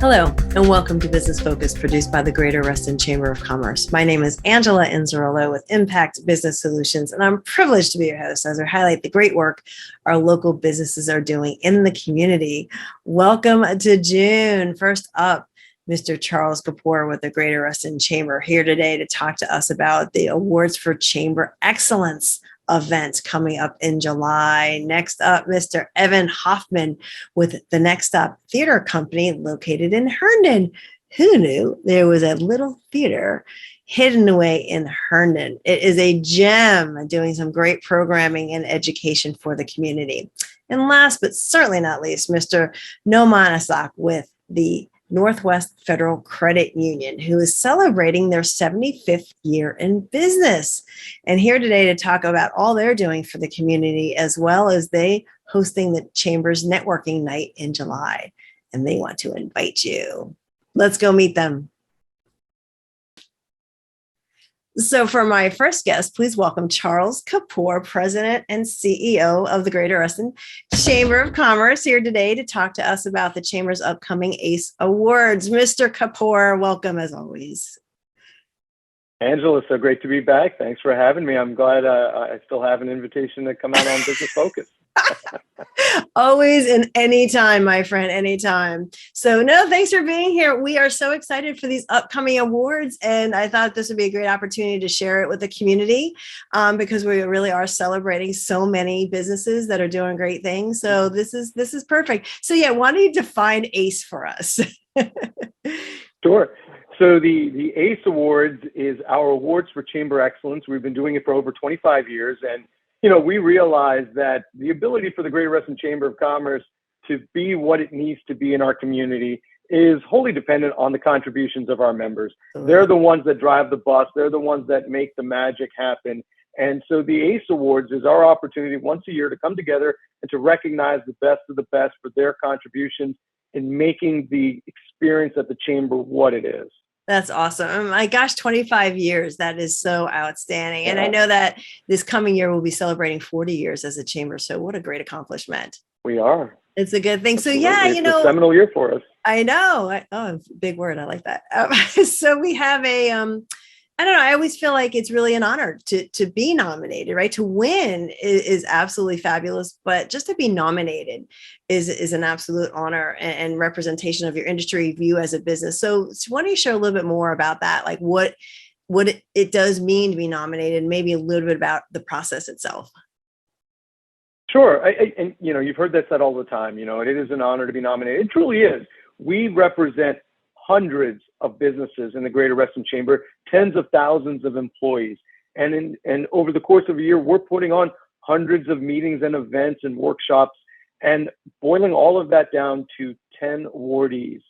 Hello, and welcome to Business Focus, produced by the Greater Reston Chamber of Commerce. My name is Angela Inzerillo with Impact Business Solutions, and I'm privileged to be your host as I highlight the great work our local businesses are doing in the community. Welcome to June. First up, Mr. Charles Kapur with the Greater Reston Chamber here today to talk to us about the Awards for Chamber Excellence event coming up in July. Next up, Mr. Evan Hoffman with the NextStop Theater Company located in Herndon. Who knew there was a little theater hidden away in Herndon? It is a gem, doing some great programming and education for the community. And last but certainly not least, Mr. Nohman Ishaq with the Northwest Federal Credit Union, who is celebrating their 75th year in business. And here today to talk about all they're doing for the community, as well as they hosting the Chamber's Networking Night in July. And they want to invite you. Let's go meet them. So for my first guest, please welcome Charles Kapur, President and CEO of the Greater Reston Chamber of Commerce, here today to talk to us about the Chamber's upcoming ACE Awards. Mr. Kapur, welcome as always. Angela, so great to be back. Thanks for having me. I'm glad I still have an invitation to come out on Business Focus. Always and anytime, my friend, anytime. So no, thanks for being here. We are so excited for these upcoming awards. And I thought this would be a great opportunity to share it with the community because we really are celebrating so many businesses that are doing great things. So this is perfect. So yeah, why don't you define ACE for us? Sure. So the ACE Awards is our awards for Chamber Excellence. We've been doing it for over 25 years. And we realize that the ability for the Greater Reston Chamber of Commerce to be what it needs to be in our community is wholly dependent on the contributions of our members. They're the ones that drive the bus. They're the ones that make the magic happen. And so the ACE Awards is our opportunity once a year to come together and to recognize the best of the best for their contributions in making the experience at the Chamber what it is. That's awesome. Oh my gosh, 25 years. That is so outstanding. And I know that this coming year we'll be celebrating 40 years as a chamber. So what a great accomplishment. We are. It's a good thing. Absolutely. So yeah, it's a seminal year for us. I know. Big word. I like that. So we have I don't know. I always feel like it's really an honor to be nominated, right? To win is absolutely fabulous, but just to be nominated is an absolute honor and representation of your industry view as a business. So why don't you share a little bit more about that? Like what it does mean to be nominated, and maybe a little bit about the process itself. Sure. And you've heard that said all the time, it is an honor to be nominated. It truly is. We represent hundreds of businesses in the Greater Reston Chamber, tens of thousands of employees. And over the course of a year, we're putting on hundreds of meetings and events and workshops and boiling all of that down to 10 awardees.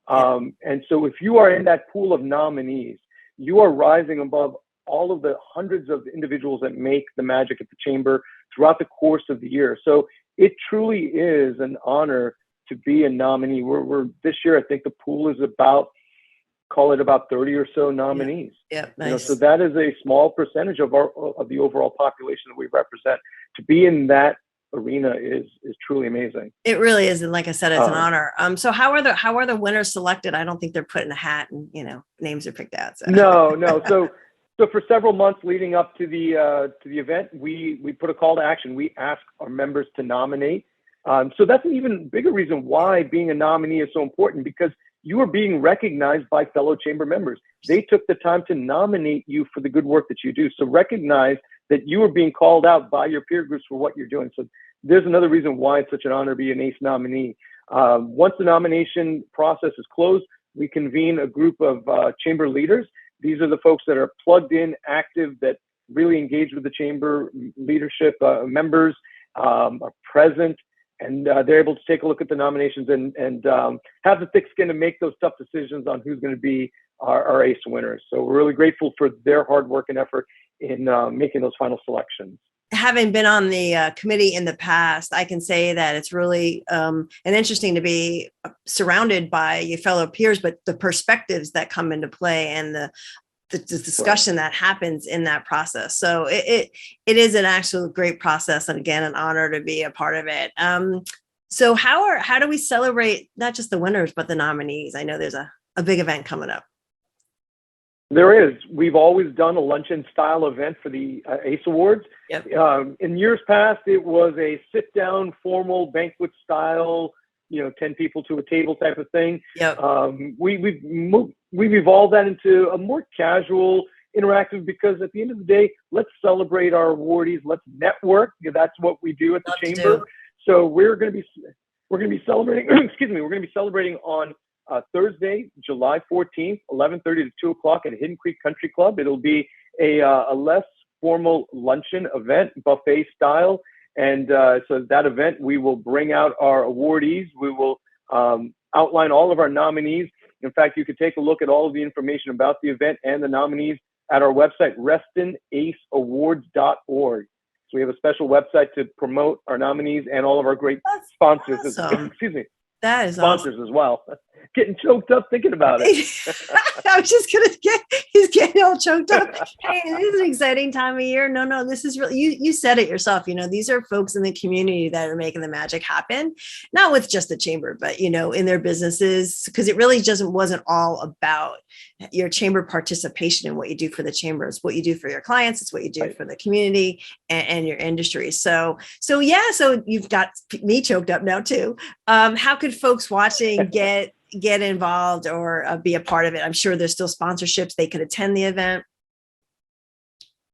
And so if you are in that pool of nominees, you are rising above all of the hundreds of individuals that make the magic at the Chamber throughout the course of the year. So it truly is an honor to be a nominee. We're this year, I think the pool is about 30 or so nominees. Yeah, nice. So that is a small percentage of the overall population that we represent. To be in that arena is truly amazing. It really is, and like I said, it's an honor. So how are the winners selected? I don't think they're put in a hat and names are picked out. So. No. So for several months leading up to the event, we put a call to action. We ask our members to nominate. So that's an even bigger reason why being a nominee is so important, because you are being recognized by fellow chamber members. They took the time to nominate you for the good work that you do. So recognize that you are being called out by your peer groups for what you're doing. So there's another reason why it's such an honor to be an ACE nominee. Once the nomination process is closed, we convene a group of chamber leaders. These are the folks that are plugged in, active, that really engage with the chamber leadership. Members are present, and they're able to take a look at the nominations and have the thick skin to make those tough decisions on who's going to be our ACE winners. So we're really grateful for their hard work and effort in making those final selections. having been on the committee in the past, I can say that it's really and interesting to be surrounded by your fellow peers, but the perspectives that come into play and the discussion that happens in that process. So it is an actual great process, and again, an honor to be a part of it. So how do we celebrate not just the winners but the nominees? I know there's a big event coming up. There is. We've always done a luncheon style event for the ACE Awards. Yep. In years past, it was a sit down, formal banquet style, 10 people to a table type of thing. Yep. We've evolved that into a more casual, interactive, because at the end of the day, let's celebrate our awardees. Let's network. That's what we do at the chamber. So we're going to be celebrating. Excuse me. We're going to be celebrating on Thursday, July 14th, 11:30 to 2 o'clock at Hidden Creek Country Club. It'll be a less formal luncheon event, buffet style. And so that event, we will bring out our awardees. We will outline all of our nominees. In fact, you could take a look at all of the information about the event and the nominees at our website, restonaceawards.org. So we have a special website to promote our nominees and all of our great sponsors. Awesome. Excuse me. That is sponsors awesome. As well. Getting choked up thinking about it. I was just he's getting all choked up. Hey, this is an exciting time of year. No, this is really, you said it yourself. These are folks in the community that are making the magic happen, not with just the chamber, but, in their businesses, because it really wasn't all about your chamber participation in what you do for the chamber. It's what you do for your clients. It's what you do for the community and your industry. So you've got me choked up now too. How could folks watching get involved or be a part of it? I'm sure there's still sponsorships. They could attend the event.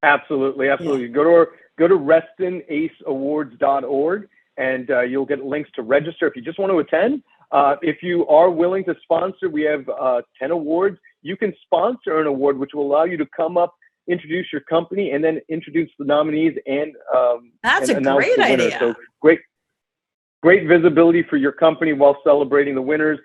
Absolutely. Yeah. Go to restonaceawards.org and you'll get links to register if you just want to attend. If you are willing to sponsor, we have 10 awards. You can sponsor an award, which will allow you to come up, introduce your company, and then introduce the nominees and that's a great idea. So great visibility for your company while celebrating the winners.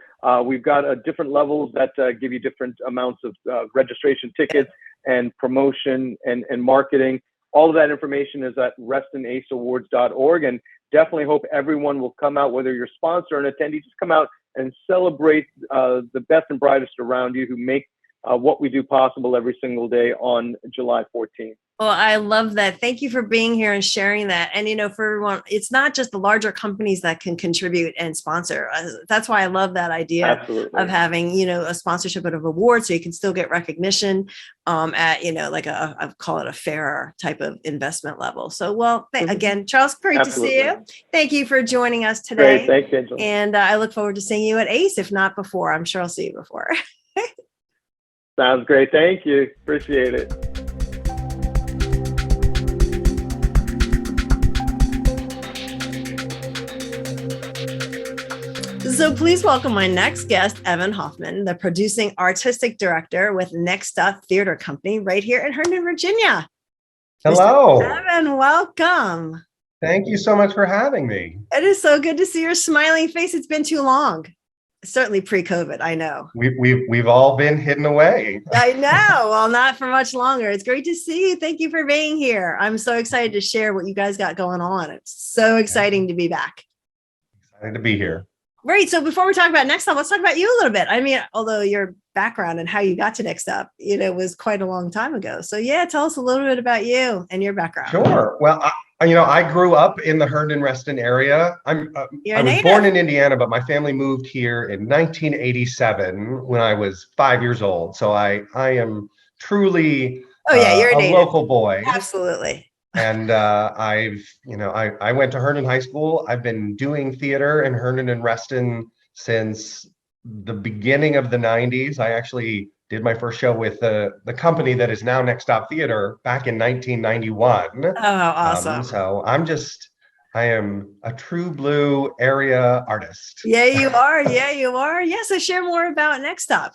We've got different levels that give you different amounts of registration tickets and promotion and marketing. All of that information is at restonaceawards.org, and definitely hope everyone will come out, whether you're a sponsor or an attendee, just come out and celebrate the best and brightest around you who make what we do possible every single day on July 14th. Well, I love that. Thank you for being here and sharing that. And, for everyone, it's not just the larger companies that can contribute and sponsor. That's why I love that idea Absolutely. Of having, a sponsorship of awards so you can still get recognition at, like I call it a fairer type of investment level. So, again, Charles, great Absolutely. to see you. Thank you for joining us today. Great. Thanks, Angela. And I look forward to seeing you at ACE, if not before. I'm sure I'll see you before. Sounds great. Thank you. Appreciate it. So please welcome my next guest, Evan Hoffman, the producing artistic director with NextStop Theater Company right here in Herndon, Virginia. Hello. Mr. Evan, welcome. Thank you so much for having me. It is so good to see your smiling face. It's been too long. Certainly pre-COVID, I know. We've all been hidden away. I know. Well, not for much longer. It's great to see you. Thank you for being here. I'm so excited to share what you guys got going on. It's so exciting to be back. Excited to be here. Great. So before we talk about NextStop, let's talk about you a little bit. I mean, although your background and how you got to NextStop, was quite a long time ago. So tell us a little bit about you and your background. Sure. Well, I grew up in the Herndon Reston area. I was born in Indiana, but my family moved here in 1987 when I was 5 years old. So I am truly you're a local boy. Absolutely. And I went to Herndon High School. I've been doing theater in Herndon and Reston since the beginning of the 90s. I actually did my first show with the company that is now NextStop Theater back in 1991. Oh, awesome. So I am a true blue area artist. Yeah, you are. Yeah, so share more about NextStop.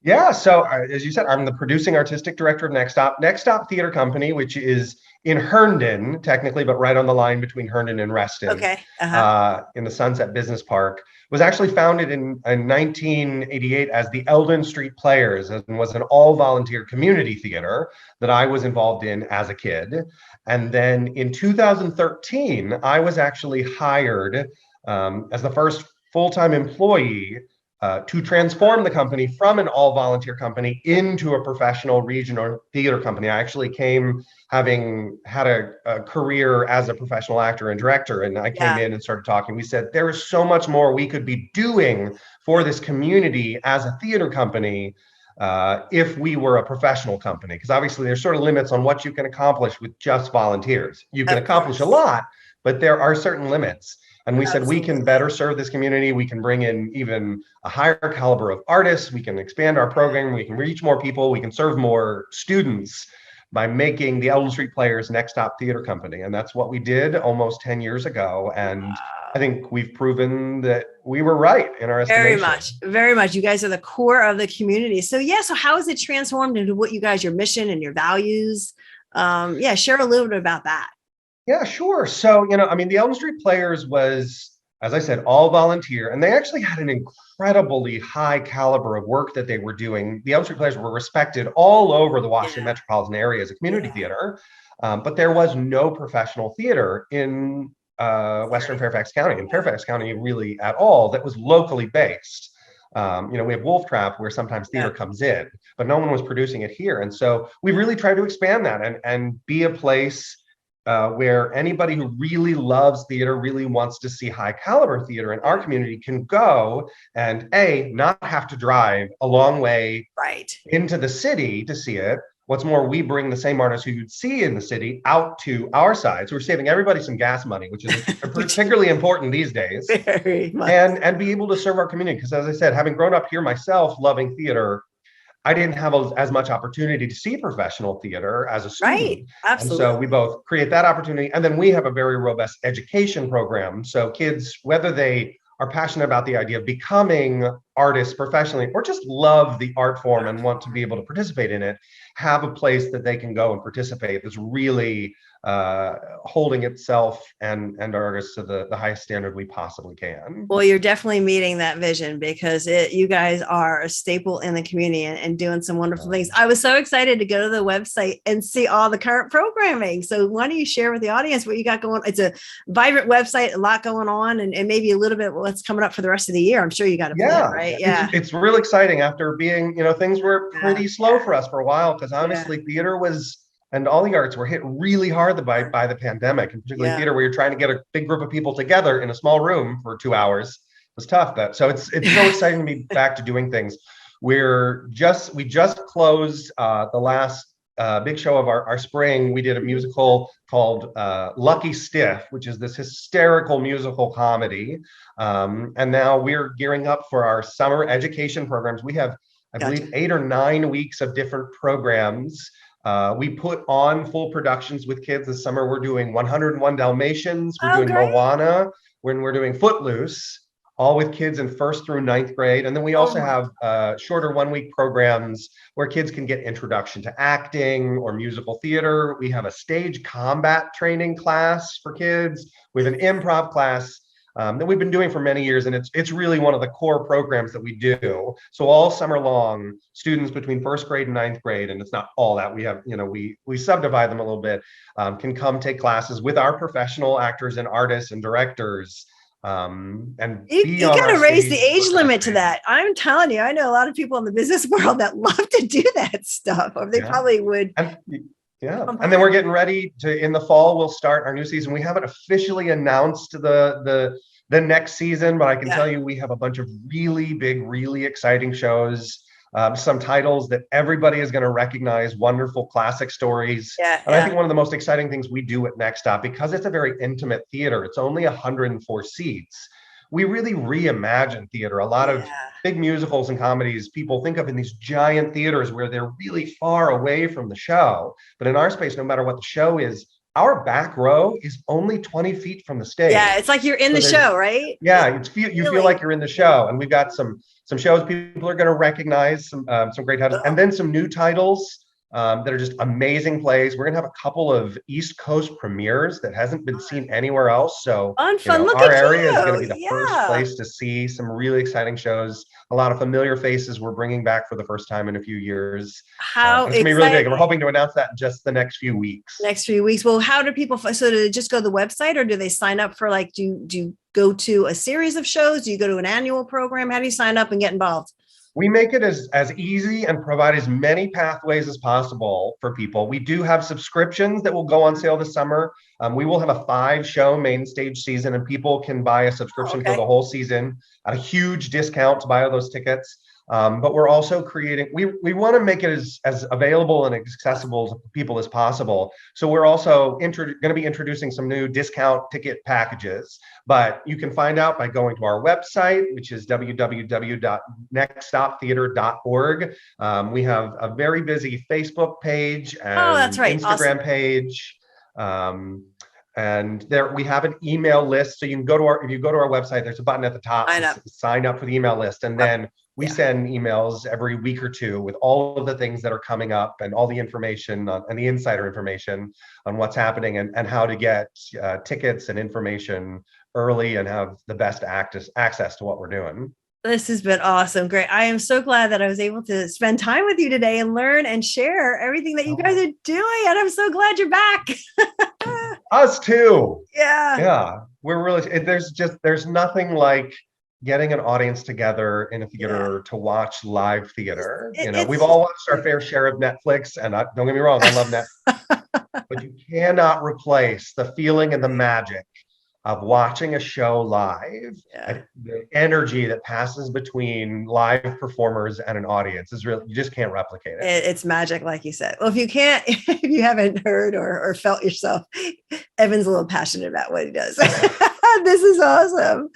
Yeah, so as you said, I'm the producing artistic director of NextStop. NextStop Theater Company, which is in Herndon, technically, but right on the line between Herndon and Reston, Okay. Uh-huh. in the Sunset Business Park, was actually founded in 1988 as the Eldon Street Players, and was an all-volunteer community theater that I was involved in as a kid. And then in 2013, I was actually hired as the first full-time employee to transform the company from an all-volunteer company into a professional regional theater company. I actually came having had a career as a professional actor and director, and I came in and started talking. We said there is so much more we could be doing for this community as a theater company if we were a professional company, because obviously there's sort of limits on what you can accomplish with just volunteers. You can accomplish a lot, but there are certain limits. And we said, we can better serve this community. We can bring in even a higher caliber of artists. We can expand our program. We can reach more people. We can serve more students by making the Eldon Street Players NextStop Theater Company. And that's what we did almost 10 years ago. And I think we've proven that we were right in our estimation. Very much, very much. You guys are the core of the community. So so how has it transformed into what you guys, your mission and your values? Share a little bit about that. Yeah, sure. So, I mean, the Elm Street Players was, as I said, all volunteer, and they actually had an incredibly high caliber of work that they were doing. The Elm Street Players were respected all over the Washington metropolitan area as a community theater, but there was no professional theater in Western Fairfax County, in Fairfax County really at all, that was locally based. We have Wolf Trap where sometimes theater comes in, but no one was producing it here. And so we really tried to expand that and be a place where anybody who really loves theater, really wants to see high caliber theater in our community can go and not have to drive a long way into the city to see it. What's more, we bring the same artists who you'd see in the city out to our side. So we're saving everybody some gas money, which is particularly important these days. Very much. And be able to serve our community. Because as I said, having grown up here myself, loving theater, I didn't have as much opportunity to see professional theater as a student. Right, absolutely. And so we both create that opportunity. And then we have a very robust education program. So kids, whether they are passionate about the idea of becoming artists professionally or just love the art form and want to be able to participate in it, have a place that they can go and participate that's really holding itself and artists to the highest standard we possibly can. Well, you're definitely meeting that vision, because you guys are a staple in the community and doing some wonderful things. I was so excited to go to the website and see all the current programming. So why don't you share with the audience what you got going on? It's a vibrant website, a lot going on, and maybe a little bit what's coming up for the rest of the year. I'm sure you got a plan, right? Yeah. It's real exciting after being, things were pretty slow for us for a while, because honestly, theater and all the arts were hit really hard by the pandemic, and particularly theater, where you're trying to get a big group of people together in a small room for 2 hours was tough. So it's so exciting to be back to doing things. We just closed the last big show of our spring. We did a musical called Lucky Stiff, which is this hysterical musical comedy. And now we're gearing up for our summer education programs. We have, I believe, 8 or 9 weeks of different programs. We put on full productions with kids this summer. We're doing 101 Dalmatians. We're doing Moana. We're doing Footloose, all with kids in 1st through 9th grade. And then we also have shorter 1-week programs where kids can get introduction to acting or musical theater. We have a stage combat training class for kids. We have an improv class that we've been doing for many years, and it's really one of the core programs that we do. So all summer long, students between 1st grade and 9th grade, and it's not all that, we have, we subdivide them a little bit, can come take classes with our professional actors and artists and directors. And you got to raise the age limit to that. I'm telling you, I know a lot of people in the business world that love to do that stuff, or they probably would. And then we're getting ready in the fall, we'll start our new season. We haven't officially announced the next season, but I can tell you we have a bunch of really big, really exciting shows, some titles that everybody is going to recognize, wonderful classic stories. And I think one of the most exciting things we do at NextStop, because it's a very intimate theater, it's only 104 seats. We really reimagine theater. A lot of big musicals and comedies, people think of in these giant theaters where they're really far away from the show. But in our space, no matter what the show is, our back row is only 20 feet from the stage. Yeah, it's like you're in the show, right? Yeah, you feel like you're in the show. And we've got some some shows people are going to recognize, some great titles, and then some new titles that are just amazing plays. We're going to have a couple of East Coast premieres that hasn't been seen anywhere else. So, Fun. Look our at area is you. going to be the first place to see some really exciting shows. A lot of familiar faces we're bringing back for the first time in a few years. How it's going to be really big. And we're hoping to announce that in just the next few weeks. Well, how do people, so do they just go to the website, or do they sign up for, like, do you go to a series of shows? Do you go to an annual program? How do you sign up and get involved? We make it as easy and provide as many pathways as possible for people. We do have subscriptions that will go on sale this summer. We will have a 5-show main stage season, and people can buy a subscription for the whole season at a huge discount to buy those tickets. But we're also creating, we want to make it as available and accessible to people as possible. So we're also going to be introducing some new discount ticket packages, but you can find out by going to our website, which is www.nextstoptheater.org. We have a very busy Facebook page and Instagram page. And there we have an email list. So you can if you go to our website, there's a button at the top, sign up for the email list. And then we send emails every week or two with all of the things that are coming up and all the information and the insider information on what's happening and how to get tickets and information early and have the best access to what we're doing. This has been awesome. Great. I am so glad that I was able to spend time with you today and learn and share everything that you guys are doing. And I'm so glad you're back. Us too. Yeah. Yeah. We're really, there's nothing like getting an audience together in a theater to watch live theater. We've all watched our fair share of Netflix, and don't get me wrong, I love Netflix, but you cannot replace the feeling and the magic of watching a show live. The energy that passes between live performers and an audience is really, you just can't replicate it. It's magic, like you said. Well, if you haven't heard or felt yourself, Evan's a little passionate about what he does. This is awesome.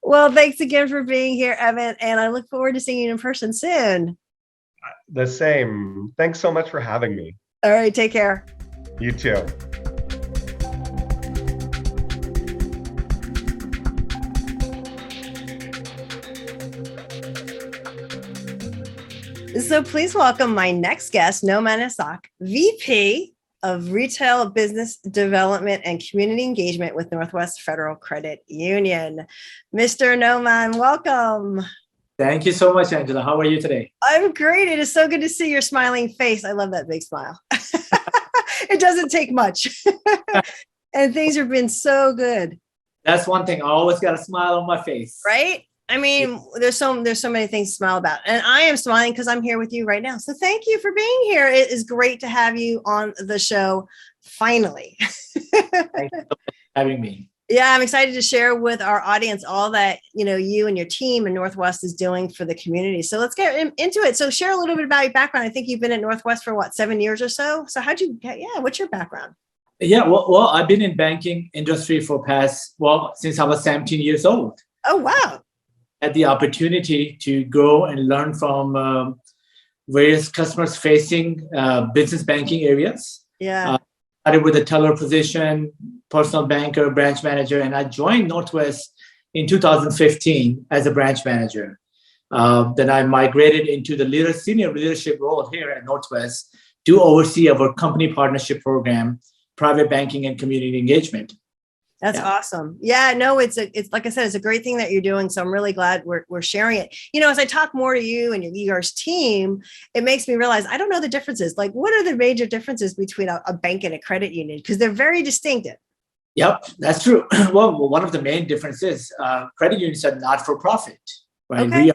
Well, thanks again for being here, Evan, and I look forward to seeing you in person soon. The same. Thanks so much for having me. All right, take care. You too. So please welcome my next guest, Nohman Ishaq, VP of Retail Business Development and Community Engagement with Northwest Federal Credit Union. Mr. Nohman, welcome. Thank you so much, Angela. How are you today? I'm great. It is so good to see your smiling face. I love that big smile. It doesn't take much. And things have been so good. That's one thing. I always got a smile on my face. Right? I mean, there's so many things to smile about, and I am smiling because I'm here with you right now. So thank you for being here. It is great to have you on the show. Finally. Thank you for having me. Yeah, I'm excited to share with our audience all that, you and your team and Northwest is doing for the community. So let's get into it. So share a little bit about your background. I think you've been at Northwest for 7 years or so. So what's your background? Yeah, well, I've been in banking industry since I was 17 years old. Oh, wow. Had the opportunity to go and learn from various customers facing business banking areas. Yeah. Started with a teller position, personal banker, branch manager, and I joined Northwest in 2015 as a branch manager. Then I migrated into the senior leadership role here at Northwest to oversee our company partnership program, private banking and community engagement. That's awesome. Yeah, no, it's like I said, it's a great thing that you're doing. So I'm really glad we're sharing it. As I talk more to you and your team, it makes me realize I don't know the differences. Like, what are the major differences between a bank and a credit union? Because they're very distinctive. Yep, that's true. Well, one of the main differences, credit unions are not for profit, right? Okay.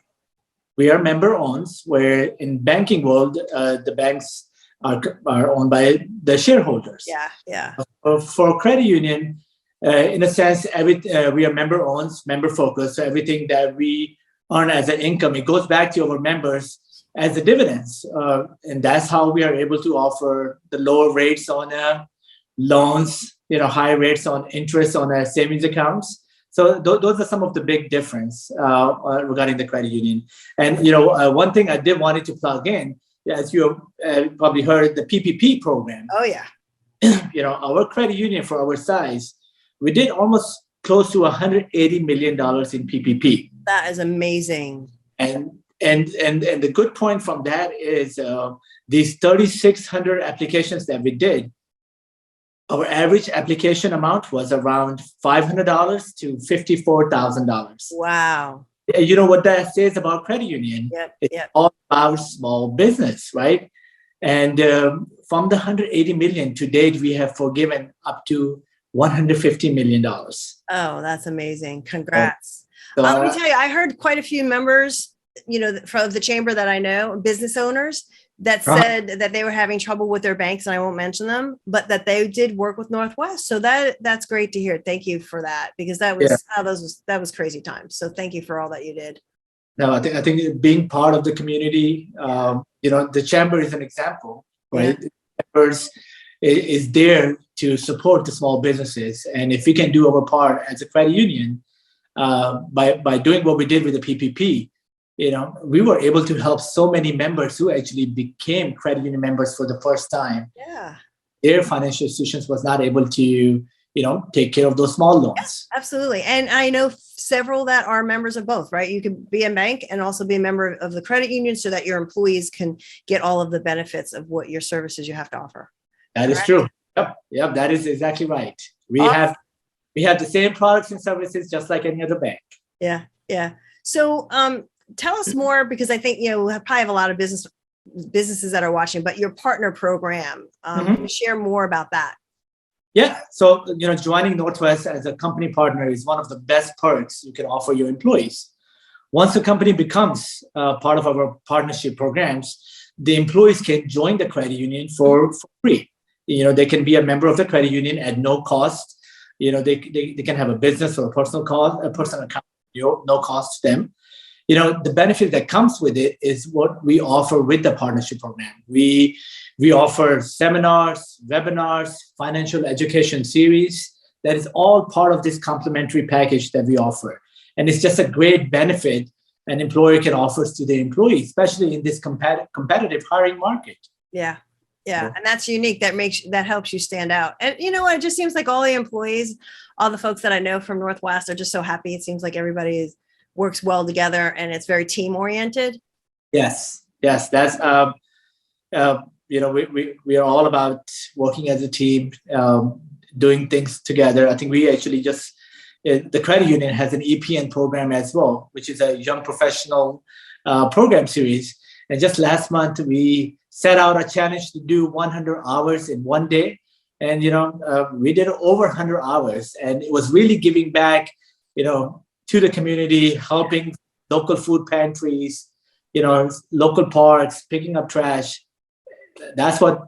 We are member owned, where in banking world, the banks are owned by the shareholders. Yeah. For credit union, in a sense, we are member owned, member focused. So everything that we earn as an income, it goes back to our members as the dividends. And that's how we are able to offer the lower rates on loans, high rates on interest on savings accounts. So those are some of the big difference regarding the credit union. And, one thing I did wanted to plug in, as you probably heard, the PPP program. Oh, yeah. Our credit union for our size, we did almost close to $180 million in PPP. That is amazing. And the good point from that is these 3,600 applications that we did, our average application amount was around $500 to $54,000. Wow. You know what that says about credit union? It's all about small business, right? And from the 180 million to date, we have forgiven up to $150 million. Oh, that's amazing. Congrats. So, Let me tell you, I heard quite a few members, from the chamber that I know, business owners that said that they were having trouble with their banks, and I won't mention them, but that they did work with Northwest. So that's great to hear. Thank you for that, because that was crazy times. So thank you for all that you did. No, I think being part of the community, the chamber is an example, right? Yeah. The chamber is there to support the small businesses, and if we can do our part as a credit union, by doing what we did with the PPP, we were able to help so many members who actually became credit union members for the first time. Yeah. Their financial institutions was not able to, take care of those small loans. Yes, absolutely. And I know several that are members of both, right? You can be a bank and also be a member of the credit union so that your employees can get all of the benefits of what your services you have to offer. That is true. Yep, that is exactly right. We have the same products and services just like any other bank. Yeah. So tell us more, because I think we probably have a lot of businesses that are watching, but your partner program, can you share more about that? Yeah. So, joining Northwest as a company partner is one of the best perks you can offer your employees. Once the company becomes part of our partnership programs, the employees can join the credit union for free. They can be a member of the credit union at no cost. They can have a business or a personal account, no cost to them. The benefit that comes with it is what we offer with the partnership program. We offer seminars, webinars, financial education series. That is all part of this complimentary package that we offer. And it's just a great benefit an employer can offer to their employees, especially in this competitive hiring market. Yeah. And that's unique. That helps you stand out. And you know what? It just seems like all the employees, all the folks that I know from Northwest are just so happy. It seems like everybody works well together and it's very team oriented. Yes. That's, we are all about working as a team, doing things together. I think we actually the credit union has an EPN program as well, which is a young professional program series. And just last month, we set out a challenge to do 100 hours in one day. And, we did over 100 hours, and it was really giving back, to the community, helping local food pantries, local parks, picking up trash. That's what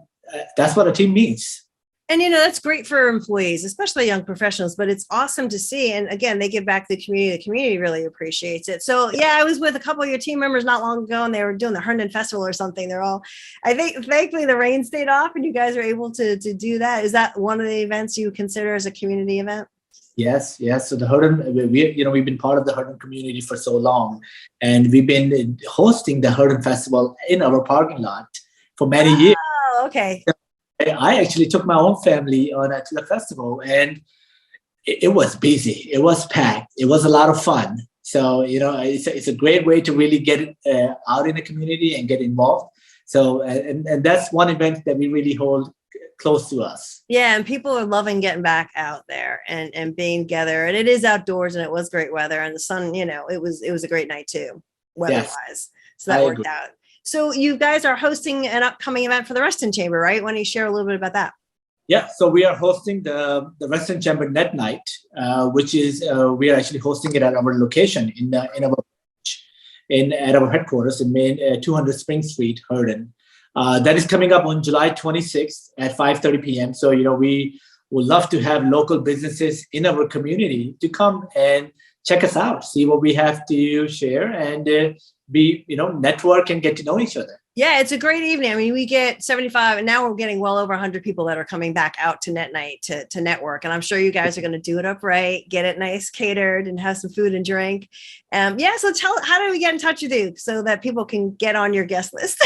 a team needs. And, that's great for employees, especially young professionals, but it's awesome to see. And again, they give back to the community. The community really appreciates it. So I was with a couple of your team members not long ago, and they were doing the Herndon Festival or something. I think thankfully the rain stayed off and you guys are able to do that. Is that one of the events you consider as a community event? Yes. So the Herndon, we've been part of the Herndon community for so long, and we've been hosting the Herndon Festival in our parking lot for many years. Oh, okay. I actually took my own family to the festival, and it was busy. It was packed. It was a lot of fun. So, it's a great way to really get out in the community and get involved. So, and that's one event that we really hold close to us. Yeah, and people are loving getting back out there and being together. And it is outdoors, and it was great weather, and the sun. It was a great night too, weather-wise. Yes, so that worked out. So you guys are hosting an upcoming event for the Reston Chamber, right? Why don't you share a little bit about that? Yeah, so we are hosting the Reston Chamber Net Night, which is we are actually hosting it at our location at our headquarters in 200 Spring Street, Herndon. That is coming up on July 26th at 5:30 p.m. So we would love to have local businesses in our community to come and check us out, see what we have to share, and network and get to know each other. Yeah, it's a great evening. I mean, we get 75, and now we're getting well over 100 people that are coming back out to Net Night to network. And I'm sure you guys are going to do it up right, get it nice catered, and have some food and drink. So how do we get in touch with you so that people can get on your guest list?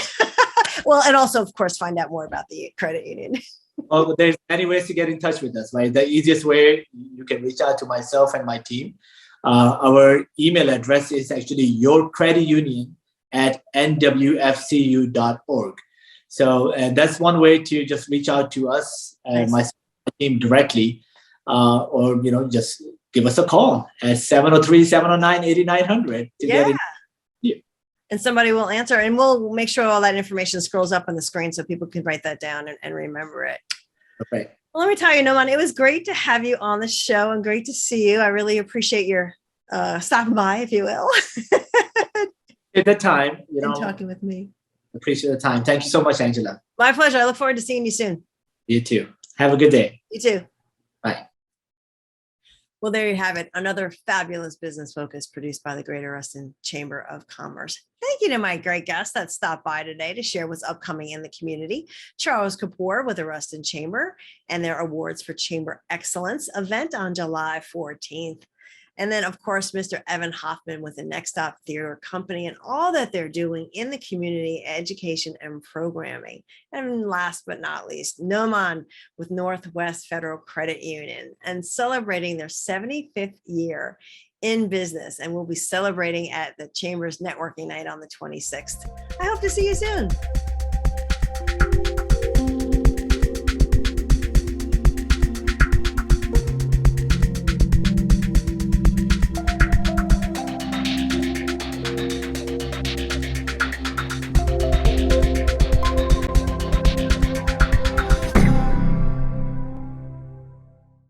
Well, and also, of course, find out more about the credit union. Oh, there's many ways to get in touch with us, right? The easiest way, you can reach out to myself and my team. Our email address is actually yourcreditunion at nwfcu.org. So that's one way to just reach out to us, Nice. my team directly, or just give us a call at 703-709-8900 to get in. And somebody will answer, and we'll make sure all that information scrolls up on the screen so people can write that down and remember it. Okay. Well, let me tell you, Nohman, it was great to have you on the show and great to see you. I really appreciate your stopping by, if you will. At the time, and talking with me. Appreciate the time. Thank you so much, Angela. My pleasure. I look forward to seeing you soon. You too. Have a good day. You too. Bye. Well, there you have it. Another fabulous business focus produced by the Greater Reston Chamber of Commerce. Thank you to my great guests that stopped by today to share what's upcoming in the community. Charles Kapur with the Reston Chamber and their Awards for Chamber Excellence event on July 14th. And then, of course, Mr. Evan Hoffman with the NextStop Theater Company and all that they're doing in the community, education and programming. And last but not least, Nohman with Northwest Federal Credit Union and celebrating their 75th year in business. And we'll be celebrating at the Chamber's Networking Night on the 26th. I hope to see you soon.